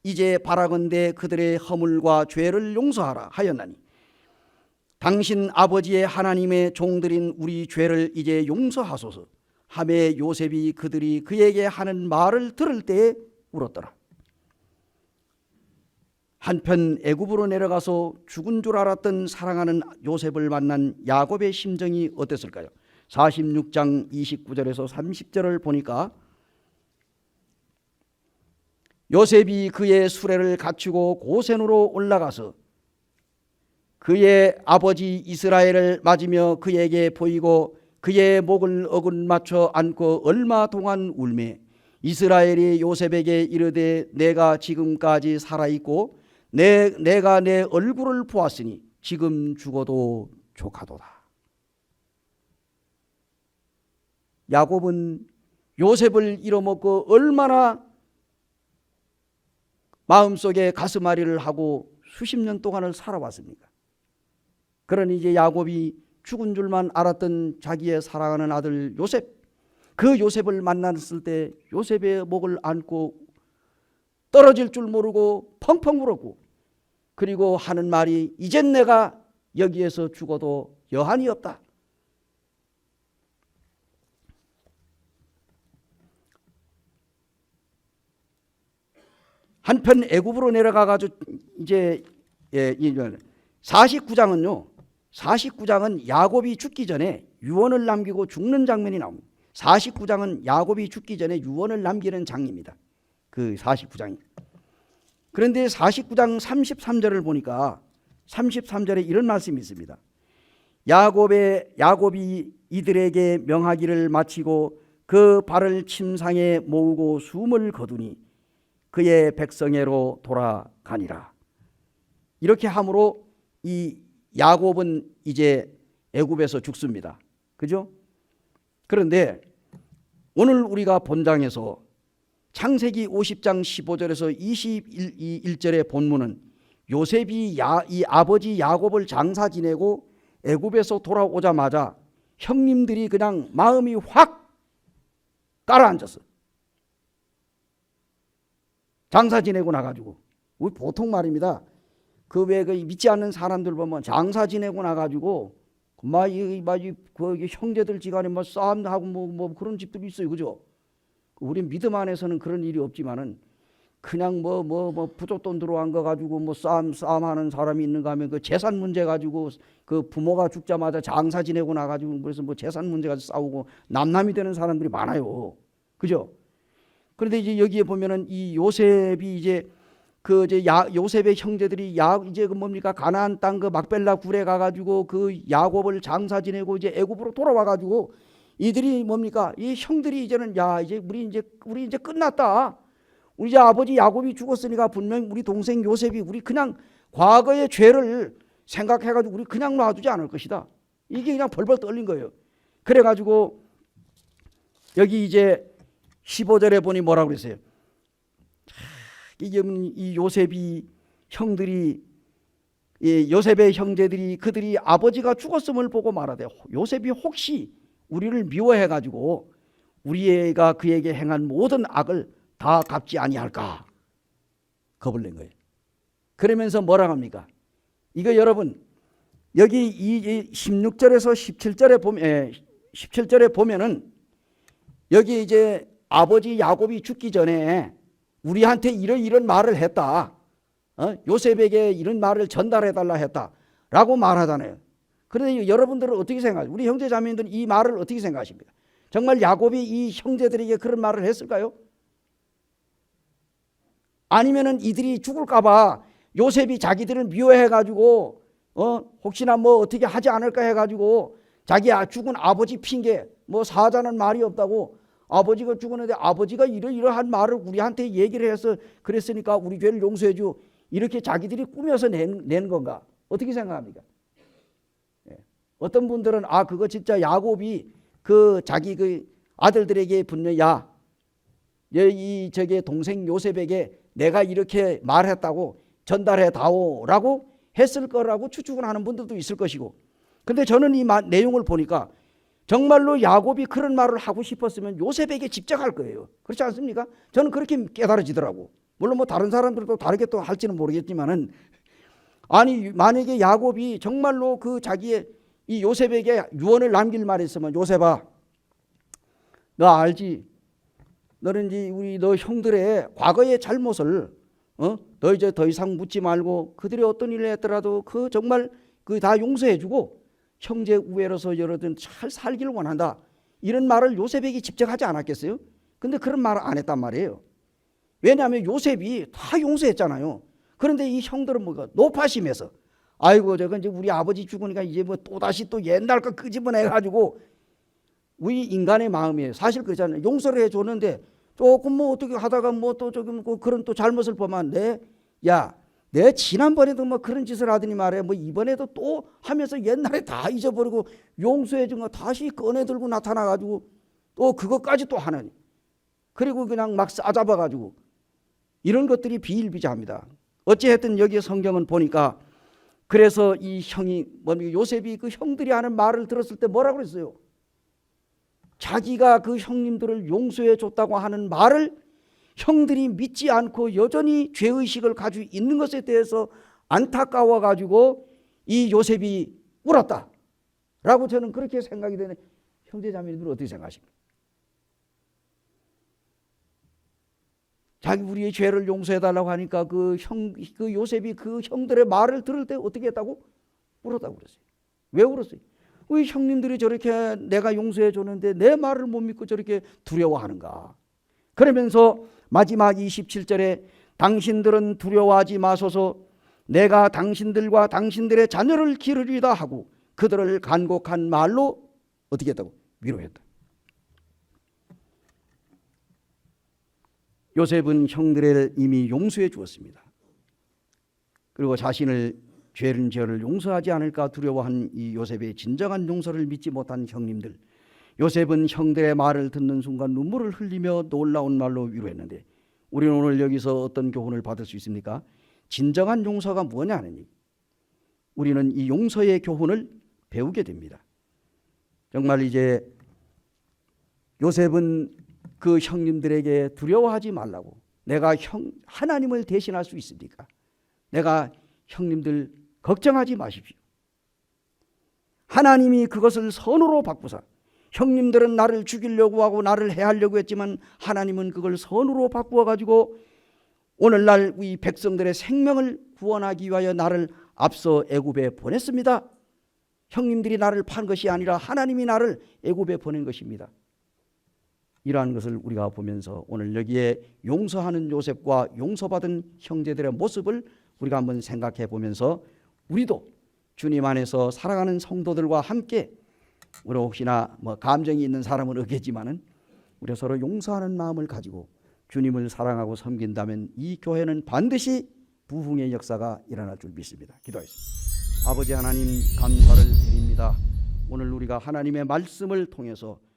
이제 바라건대 그들의 허물과 죄를 용서하라 하였나니 당신 아버지의 하나님의 종들인 우리 죄를 이제 용서하소서. 하매 요셉이 그들이 그에게 하는 말을 들을 때에 울었더라. 한편 애굽으로 내려가서 죽은 줄 알았던 사랑하는 요셉을 만난 야곱의 심정이 어땠을까요? 46장 29절에서 30절을 보니까 요셉이 그의 수레를 갖추고 고센으로 올라가서 그의 아버지 이스라엘을 맞으며 그에게 보이고 그의 목을 어긋 맞춰 안고 얼마 동안 울매 이스라엘이 요셉에게 이르되 내가 지금까지 살아있고 내가 내 얼굴을 보았으니 지금 죽어도 족하도다. 야곱은 요셉을 잃어먹고 얼마나 마음속에 가슴앓이를 하고 수십 년 동안을 살아왔습니까? 그러니 이제 야곱이 죽은 줄만 알았던 자기의 사랑하는 아들 요셉, 그 요셉을 만났을 때 요셉의 목을 안고 떨어질 줄 모르고 펑펑 울었고, 그리고 하는 말이 이젠 내가 여기에서 죽어도 여한이 없다. 한편 애굽으로 내려가 가지고 이제 49장은 야곱이 죽기 전에 유언을 남기고 죽는 장면이 나옵니다. 49장은 야곱이 죽기 전에 유언을 남기는 장입니다. 그 49장이. 그런데 49장 33절을 보니까 33절에 이런 말씀이 있습니다. 야곱이 이들에게 명하기를 마치고 그 발을 침상에 모으고 숨을 거두니 그의 백성에로 돌아가니라. 이렇게 함으로 이 야곱은 이제 애굽에서 죽습니다. 그죠? 그런데 오늘 우리가 본장에서 창세기 50장 15절에서 21절의 본문은 요셉이 이 아버지 야곱을 장사 지내고 애굽에서 돌아오자마자 형님들이 그냥 마음이 확 가라앉았어. 장사 지내고 나가지고, 우리 보통 말입니다. 그 왜 그 믿지 않는 사람들 보면 장사 지내고 나가지고 그 형제들 지간에 뭐 싸움하고 뭐 그런 집들이 있어요, 그죠? 우리 믿음 안에서는 그런 일이 없지만은 그냥 뭐 부족돈 들어간 거 가지고 뭐 싸움하는 사람이 있는가 하면 그 재산 문제 가지고 그 부모가 죽자마자 장사 지내고 나가지고 그래서 뭐 재산 문제 가지고 싸우고 남남이 되는 사람들이 많아요, 그죠? 그런데 이제 여기에 보면은 이 요셉이 이제 요셉의 형제들이 이제 그 뭡니까 가나안 땅 그 막벨라 굴에 가가지고 그 야곱을 장사 지내고 이제 애굽으로 돌아와가지고 이들이 뭡니까 이 형들이 이제는 이제 우리 이제 끝났다. 우리 이제 아버지 야곱이 죽었으니까 분명 우리 동생 요셉이 우리 그냥 과거의 죄를 생각해가지고 우리 그냥 놔두지 않을 것이다. 이게 그냥 벌벌 떨린 거예요. 그래가지고 여기 이제 15절에 보니 뭐라고 그랬어요? 이 요셉이 형들이 요셉의 형제들이 그들이 아버지가 죽었음을 보고 말하되 요셉이 혹시 우리를 미워해 가지고 우리가 그에게 행한 모든 악을 다 갚지 아니할까 겁을 낸 거예요. 그러면서 뭐라고 합니까? 이거 여러분 여기 이 16절에서 17절에 보면은 여기 이제 아버지 야곱이 죽기 전에 우리한테 이런 말을 했다. 요셉에게 이런 말을 전달해달라 했다라고 말하잖아요. 그런데 여러분들은 어떻게 생각하세요? 우리 형제 자매들은 이 말을 어떻게 생각하십니까? 정말 야곱이 이 형제들에게 그런 말을 했을까요? 아니면은 이들이 죽을까봐 요셉이 자기들을 미워해가지고 혹시나 뭐 어떻게 하지 않을까 해가지고 자기 죽은 아버지 핑계 뭐 사자는 말이 없다고 아버지가 죽었는데 아버지가 이러한 말을 우리한테 얘기를 해서 그랬으니까 우리 죄를 용서해 줘. 이렇게 자기들이 꾸며서 낸 건가? 어떻게 생각합니까? 어떤 분들은 그거 진짜 야곱이 그 자기 그 아들들에게 분명히 저게 동생 요셉에게 내가 이렇게 말했다고 전달해 다오라고 했을 거라고 추측을 하는 분들도 있을 것이고, 근데 저는 이 내용을 보니까 정말로 야곱이 그런 말을 하고 싶었으면 요셉에게 직접 할 거예요. 그렇지 않습니까? 저는 그렇게 깨달아지더라고. 물론 뭐 다른 사람들도 다르게 또 할지는 모르겠지만은 만약에 야곱이 정말로 그 자기의 이 요셉에게 유언을 남길 말했으면 요셉아 너 알지? 너는 이제 우리 너 형들의 과거의 잘못을 너 이제 더 이상 묻지 말고 그들이 어떤 일을 했더라도 그 정말 그 다 용서해주고 형제 우애로서 여러분 잘 살기를 원한다. 이런 말을 요셉에게 직접 하지 않았겠어요? 근데 그런 말을 안 했단 말이에요. 왜냐하면 요셉이 다 용서했잖아요. 그런데 이 형들은 뭐가 노파심에서 아이고 저건 이제 우리 아버지 죽으니까 이제 뭐 또다시 또 옛날 거 끄집어내 가지고 우리 인간의 마음이에요. 사실 그렇잖아요. 용서를 해줬는데 조금 뭐 어떻게 하다가 뭐 또 저기 뭐 그런 또 잘못을 보면 내 지난번에도 뭐 그런 짓을 하더니 말해 뭐 이번에도 또 하면서 옛날에 다 잊어버리고 용서해 준 거 다시 꺼내 들고 나타나 가지고 또 그것까지 또 하는 그리고 그냥 막 싸잡아 가지고 이런 것들이 비일비재합니다. 어찌했든 여기 성경은 보니까 그래서 이 형이 요셉이 그 형들이 하는 말을 들었을 때 뭐라고 그랬어요? 자기가 그 형님들을 용서해 줬다고 하는 말을 형들이 믿지 않고 여전히 죄의식을 가지고 있는 것에 대해서 안타까워 가지고 이 요셉이 울었다 라고 저는 그렇게 생각이 되네. 형제자매님들 어떻게 생각하십니까? 자기 우리의 죄를 용서해 달라고 하니까 그 요셉이 그 형들의 말을 들을 때 어떻게 했다고? 울었다고 그랬어요. 왜 울었어요? 왜 형님들이 저렇게 내가 용서해 줬는데 내 말을 못 믿고 저렇게 두려워하는가? 그러면서 마지막 27절에 당신들은 두려워하지 마소서 내가 당신들과 당신들의 자녀를 기르리다 하고 그들을 간곡한 말로 어떻게 했다고? 위로했다. 요셉은 형들을 이미 용서해 주었습니다. 그리고 자신을 죄를 용서하지 않을까 두려워한 이 요셉의 진정한 용서를 믿지 못한 형님들, 요셉은 형들의 말을 듣는 순간 눈물을 흘리며 놀라운 말로 위로했는데 우리는 오늘 여기서 어떤 교훈을 받을 수 있습니까? 진정한 용서가 뭐냐는 얘기. 우리는 이 용서의 교훈을 배우게 됩니다. 정말 이제 요셉은 그 형님들에게 두려워하지 말라고, 내가 하나님을 대신할 수 있습니까? 내가 형님들 걱정하지 마십시오. 하나님이 그것을 선으로 바꾸사, 형님들은 나를 죽이려고 하고 나를 해하려고 했지만 하나님은 그걸 선으로 바꾸어 가지고 오늘날 이 백성들의 생명을 구원하기 위하여 나를 앞서 애굽에 보냈습니다. 형님들이 나를 판 것이 아니라 하나님이 나를 애굽에 보낸 것입니다. 이러한 것을 우리가 보면서 오늘 여기에 용서하는 요셉과 용서받은 형제들의 모습을 우리가 한번 생각해 보면서 우리도 주님 안에서 살아가는 성도들과 함께 우리 혹시나 뭐 감정이 있는 사람은 없겠지만은 우리 서로 용서하는 마음을 가지고 주님을 사랑하고 섬긴다면 이 교회는 반드시 부흥의 역사가 일어날 줄 믿습니다. 기도하겠습니다. 아버지 하나님 감사를 드립니다. 오늘 우리가 하나님의 말씀을 통해서